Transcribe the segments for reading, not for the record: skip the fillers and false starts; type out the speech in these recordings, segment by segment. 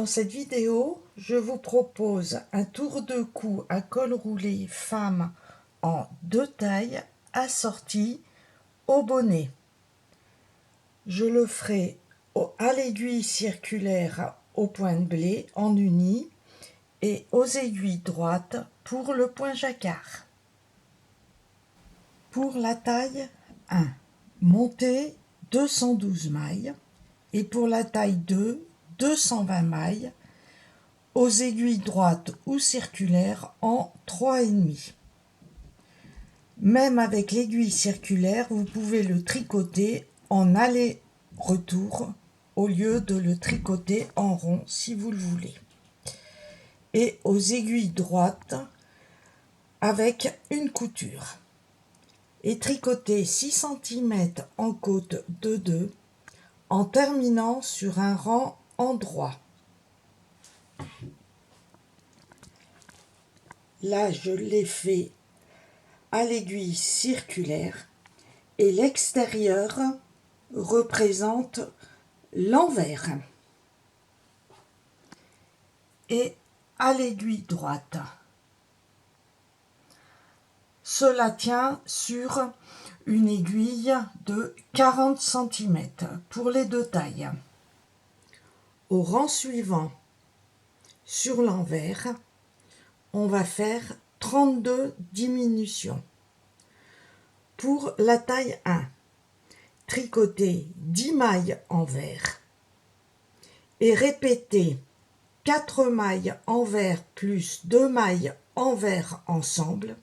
Dans cette vidéo, je vous propose un tour de cou à col roulé femme en 2 tailles assorti au bonnet. Je le ferai à l'aiguille circulaire au point de blé en uni et aux aiguilles droites pour le point jacquard. Pour la taille 1, montez 212 mailles et pour la taille 2, 220 mailles aux aiguilles droites ou circulaires en 3,5. Même avec l'aiguille circulaire, vous pouvez le tricoter en aller-retour au lieu de le tricoter en rond si vous le voulez. Et aux aiguilles droites avec une couture. Et tricoter 6 cm en côte de 2 en terminant sur un rang en droit. Là, je l'ai fait à l'aiguille circulaire et l'extérieur représente l'envers. Et à l'aiguille droite. Cela tient sur une aiguille de 40 cm pour les 2 tailles. Au rang suivant, sur l'envers, on va faire 32 diminutions. Pour la taille 1, tricoter 10 mailles envers et répéter 4 mailles envers plus 2 mailles envers ensemble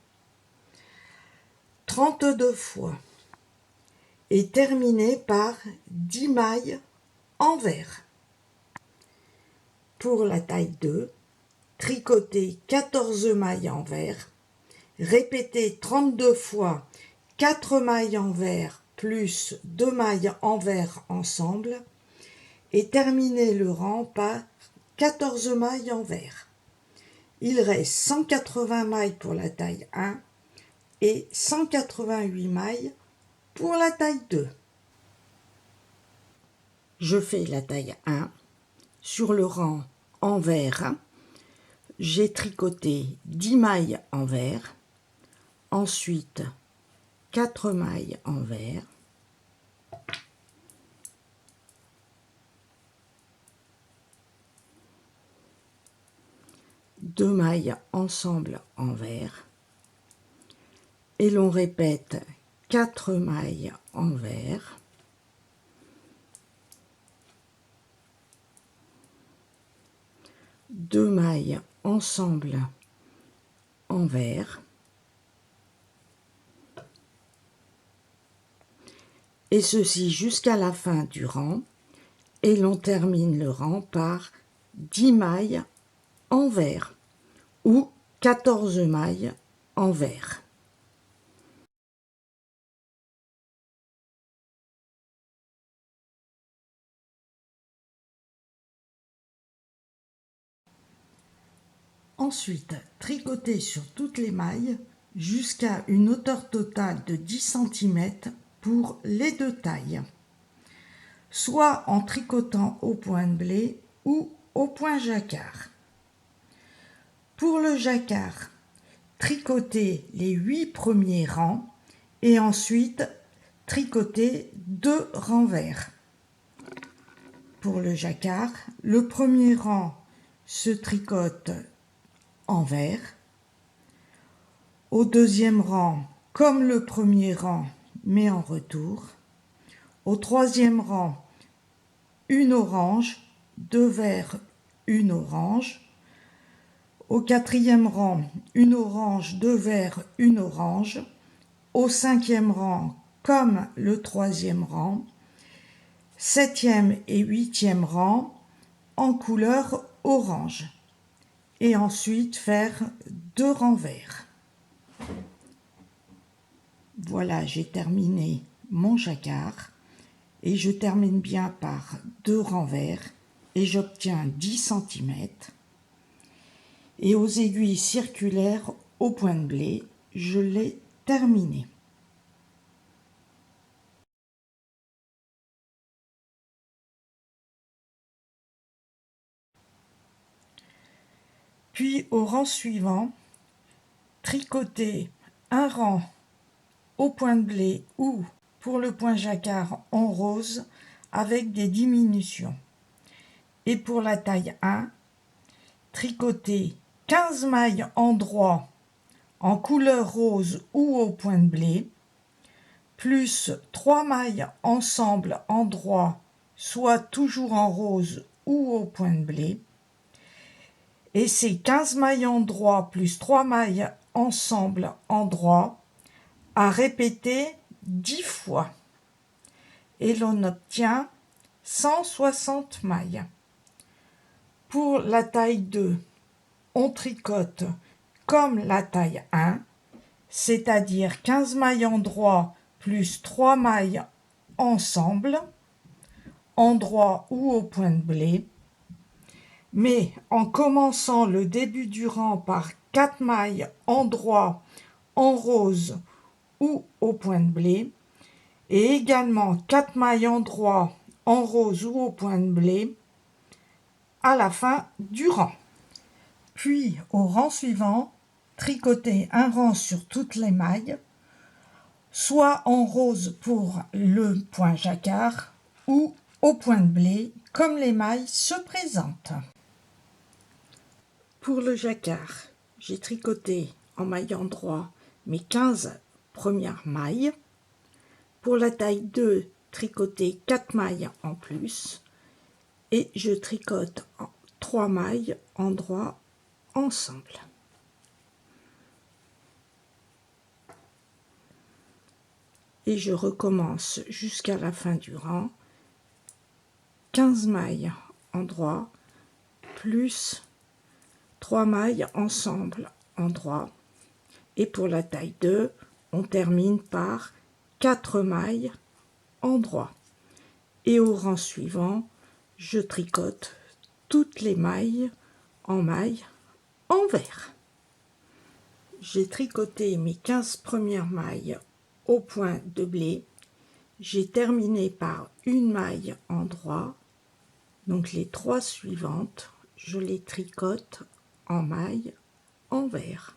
32 fois et terminer par 10 mailles envers. Pour la taille 2, tricoter 14 mailles envers, répéter 32 fois 4 mailles envers plus 2 mailles envers ensemble et terminer le rang par 14 mailles envers. Il reste 180 mailles pour la taille 1 et 188 mailles pour la taille 2. Je fais la taille 1. Sur le rang envers, j'ai tricoté 10 mailles envers, ensuite 4 mailles envers, deux mailles ensemble envers, et l'on répète 4 mailles envers, deux mailles ensemble envers, et ceci jusqu'à la fin du rang, et l'on termine le rang par 10 mailles envers ou 14 mailles envers. Ensuite, tricoter sur toutes les mailles jusqu'à une hauteur totale de 10 cm pour les 2 tailles, soit en tricotant au point de blé ou au point jacquard. Pour le jacquard, tricoter les 8 premiers rangs et ensuite tricoter 2 renvers. Pour le jacquard, le premier rang se tricote envers. Au deuxième rang, comme le premier rang, mais en retour. Au troisième rang, une orange, 2 verts, une orange. Au quatrième rang, une orange, 2 verts, une orange. Au cinquième rang, comme le troisième rang. Septième et huitième rang, en couleur orange. Et ensuite faire 2 renvers. Voilà, j'ai terminé mon jacquard et je termine bien par 2 renvers et j'obtiens 10 cm. Et aux aiguilles circulaires au point de blé, je l'ai terminé. Puis au rang suivant, tricoter un rang au point de blé ou pour le point jacquard en rose avec des diminutions. Et pour la taille 1, tricoter 15 mailles en droit en couleur rose ou au point de blé, plus 3 mailles ensemble en droit, soit toujours en rose ou au point de blé, et ces 15 mailles en droit plus 3 mailles ensemble en droit à répéter 10 fois. Et l'on obtient 160 mailles. Pour la taille 2, on tricote comme la taille 1, c'est-à-dire 15 mailles en droit plus 3 mailles ensemble, en droit ou au point de blé, mais en commençant le début du rang par 4 mailles en droit, en rose ou au point de blé, et également 4 mailles en droit, en rose ou au point de blé, à la fin du rang. Puis, au rang suivant, tricoter un rang sur toutes les mailles, soit en rose pour le point jacquard ou au point de blé, comme les mailles se présentent. Pour le jacquard, j'ai tricoté en maillant droit mes 15 premières mailles. Pour la taille 2, tricoter 4 mailles en plus. Et je tricote 3 mailles en droit ensemble. Et je recommence jusqu'à la fin du rang. 15 mailles en droit plus 3 mailles ensemble en droit. Et pour la taille 2, on termine par 4 mailles en droit. Et au rang suivant, je tricote toutes les mailles en mailles envers. J'ai tricoté mes 15 premières mailles au point de blé. J'ai terminé par une maille en droit. Donc les 3 suivantes, je les tricote en mailles envers.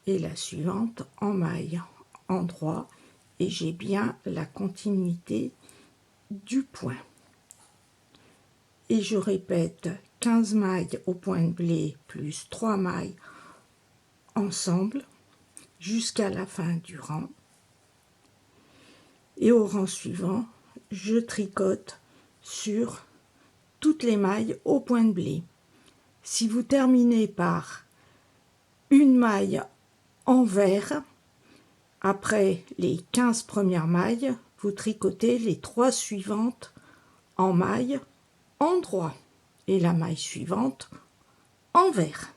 Et la suivante en maille en droit, et j'ai bien la continuité du point. Et je répète 15 mailles au point de blé plus 3 mailles ensemble jusqu'à la fin du rang. Et au rang suivant, je tricote sur toutes les mailles au point de blé. Si vous terminez par une maille envers, après les 15 premières mailles, vous tricotez les 3 suivantes en maille en droit et la maille suivante envers.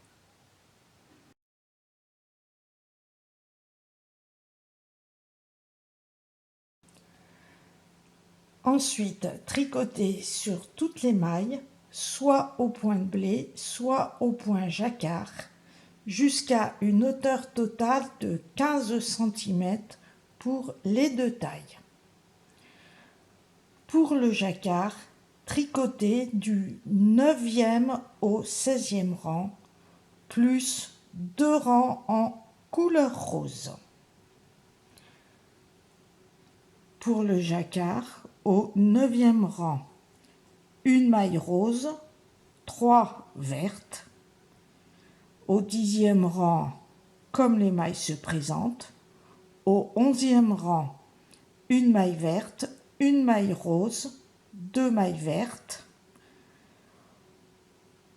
Ensuite, tricotez sur toutes les mailles, soit au point de blé, soit au point jacquard, jusqu'à une hauteur totale de 15 cm pour les 2 tailles. Pour le jacquard, tricotez du 9e au 16e rang, plus 2 rangs en couleur rose. Pour le jacquard, au 9e rang, une maille rose, 3 vertes. Au 10e rang, comme les mailles se présentent. Au 11e rang, une maille verte, une maille rose, 2 mailles vertes.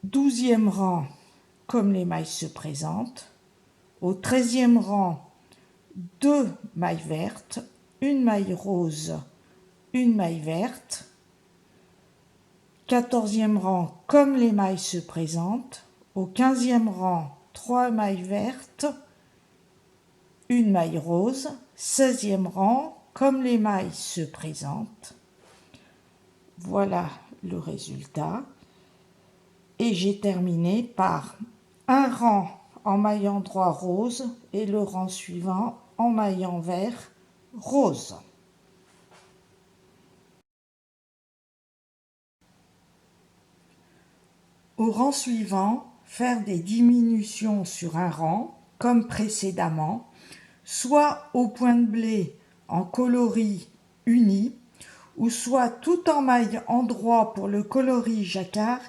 12e rang, comme les mailles se présentent. Au 13e rang, 2 mailles vertes, une maille rose, une maille verte. 14e rang, comme les mailles se présentent. Au 15e rang, 3 mailles vertes, une maille rose. 16e rang, comme les mailles se présentent. Voilà le résultat. Et j'ai terminé par un rang en maillant droit rose et le rang suivant en maillant vert rose. Au rang suivant, faire des diminutions sur un rang, comme précédemment, soit au point de blé en coloris uni, ou soit tout en maille endroit pour le coloris jacquard,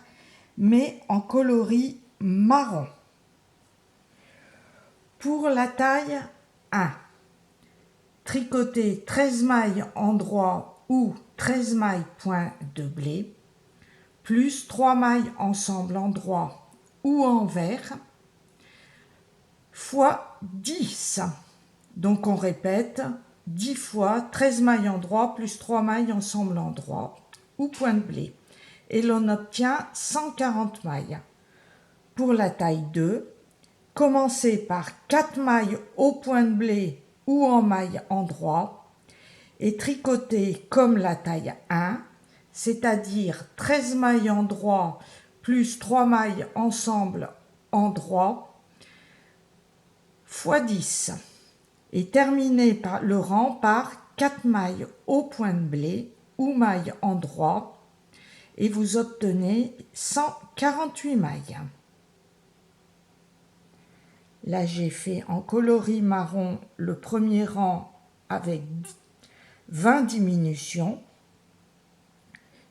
mais en coloris marron. Pour la taille 1, tricoter 13 mailles endroit ou 13 mailles point de blé, plus 3 mailles ensemble endroit ou envers, fois 10. Donc on répète 10 fois 13 mailles endroit plus 3 mailles ensemble endroit ou point de blé. Et l'on obtient 140 mailles. Pour la taille 2, commencez par 4 mailles au point de blé ou en maille endroit et tricotez comme la taille 1, c'est-à-dire 13 mailles endroit plus 3 mailles ensemble endroit fois 10. Et terminez par le rang par 4 mailles au point de blé ou maille endroit et vous obtenez 148 mailles. Là, j'ai fait en coloris marron le premier rang avec 20 diminutions,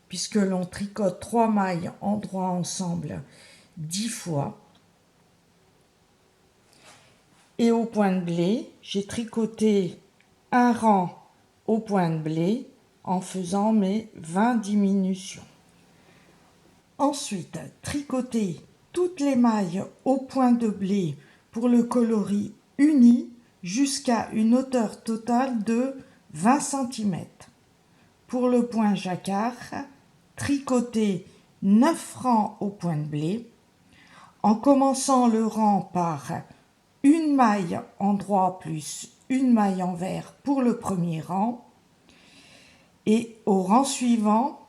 puisque l'on tricote 3 mailles endroit ensemble 10 fois. Et au point de blé, j'ai tricoté un rang au point de blé en faisant mes 20 diminutions. Ensuite, tricoter toutes les mailles au point de blé pour le coloris uni jusqu'à une hauteur totale de 20 cm. Pour le point jacquard, tricoter 9 rangs au point de blé en commençant le rang par une maille endroit plus une maille envers pour le premier rang et au rang suivant,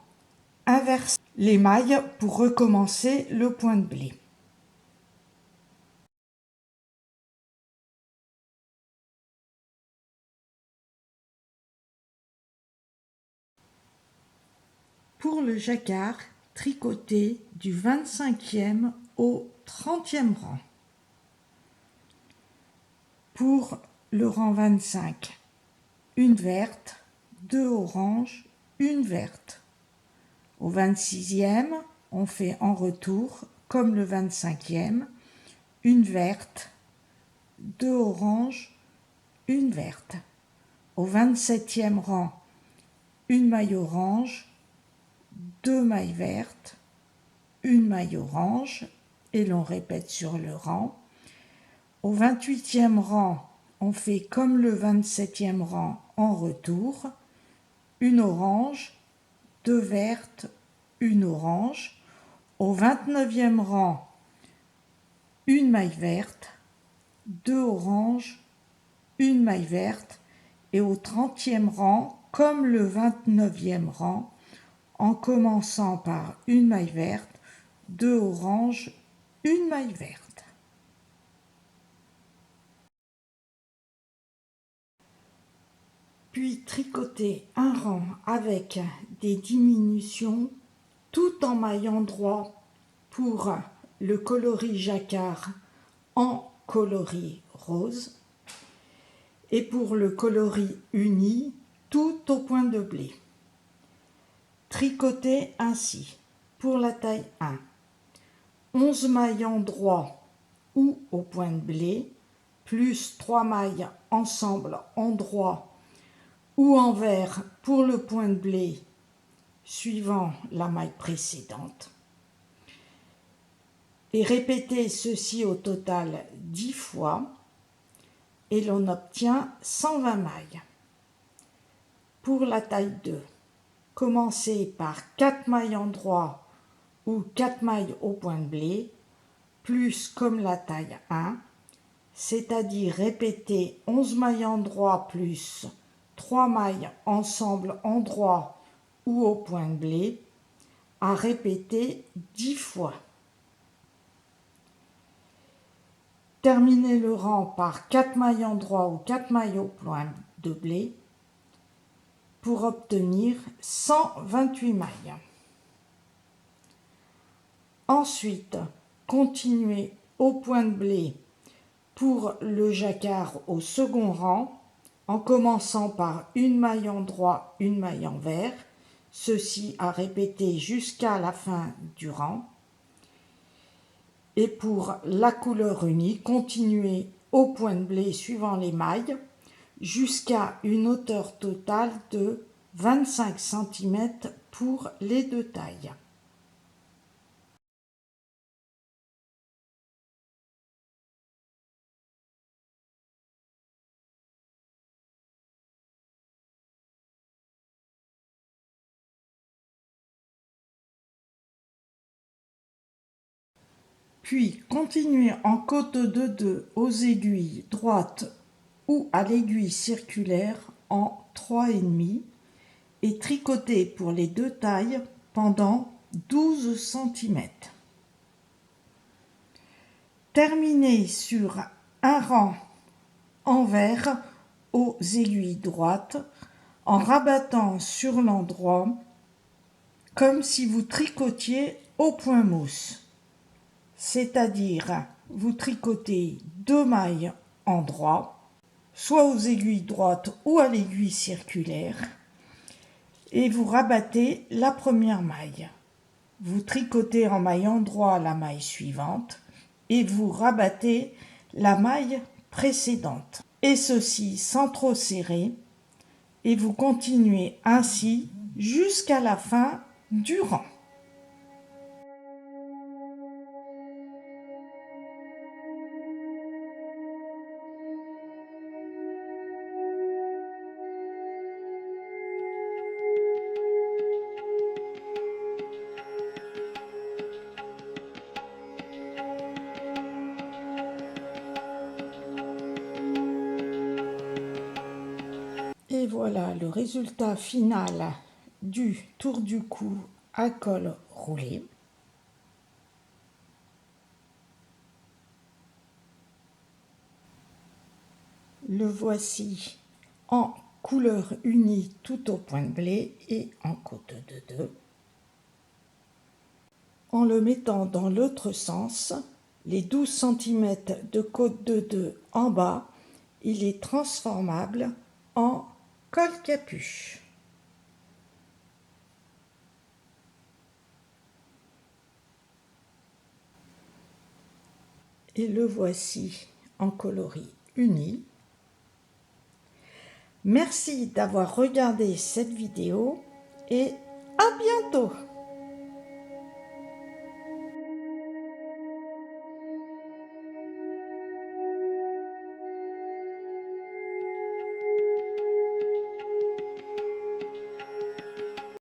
inverser les mailles pour recommencer le point de blé. Pour le jacquard, tricoter du 25e au 30e rang. Pour le rang 25, une verte, 2 oranges, une verte. Au 26e, on fait en retour, comme le 25e, une verte, 2 oranges, une verte. Au 27e rang, une maille orange, 2 mailles vertes, une maille orange, et l'on répète sur le rang. Au 28e rang, on fait comme le 27e rang en retour, une orange, 2 vertes, une orange. Au 29e rang, une maille verte, 2 oranges, une maille verte. Et au 30e rang, comme le 29e rang, en commençant par une maille verte, 2 oranges, une maille verte. Puis tricoter un rang avec des diminutions tout en maille endroit pour le coloris jacquard en coloris rose et pour le coloris uni tout au point de blé. Tricoter ainsi pour la taille 1, 11 mailles endroit ou au point de blé plus 3 mailles ensemble endroit ou envers pour le point de blé suivant la maille précédente. Et répétez ceci au total 10 fois et l'on obtient 120 mailles. Pour la taille 2, commencez par 4 mailles endroit ou 4 mailles au point de blé, plus comme la taille 1, c'est-à-dire répéter 11 mailles endroit plus 3 mailles ensemble endroit ou au point de blé, à répéter 10 fois. Terminez le rang par 4 mailles endroit ou 4 mailles au point de blé pour obtenir 128 mailles. Ensuite, continuez au point de blé pour le jacquard au second rang, en commençant par une maille en droit, une maille envers, ceci à répéter jusqu'à la fin du rang. Et pour la couleur unie, continuez au point de blé suivant les mailles jusqu'à une hauteur totale de 25 cm pour les deux tailles. Puis continuez en côte de 2 aux aiguilles droites ou à l'aiguille circulaire en 3,5 et tricotez pour les deux tailles pendant 12 cm. Terminez sur un rang envers aux aiguilles droites en rabattant sur l'endroit comme si vous tricotiez au point mousse. C'est-à-dire vous tricotez 2 mailles en droit, soit aux aiguilles droites ou à l'aiguille circulaire, et vous rabattez la première maille. Vous tricotez en maille en droit la maille suivante et vous rabattez la maille précédente. Et ceci sans trop serrer, et vous continuez ainsi jusqu'à la fin du rang. Et voilà le résultat final du tour du cou à col roulé. Le voici en couleur unie tout au point de blé et en côte de 2. En le mettant dans l'autre sens, les 12 cm de côte de 2 en bas, il est transformable en col capuche. Et le voici en coloris uni. Merci d'avoir regardé cette vidéo et à bientôt!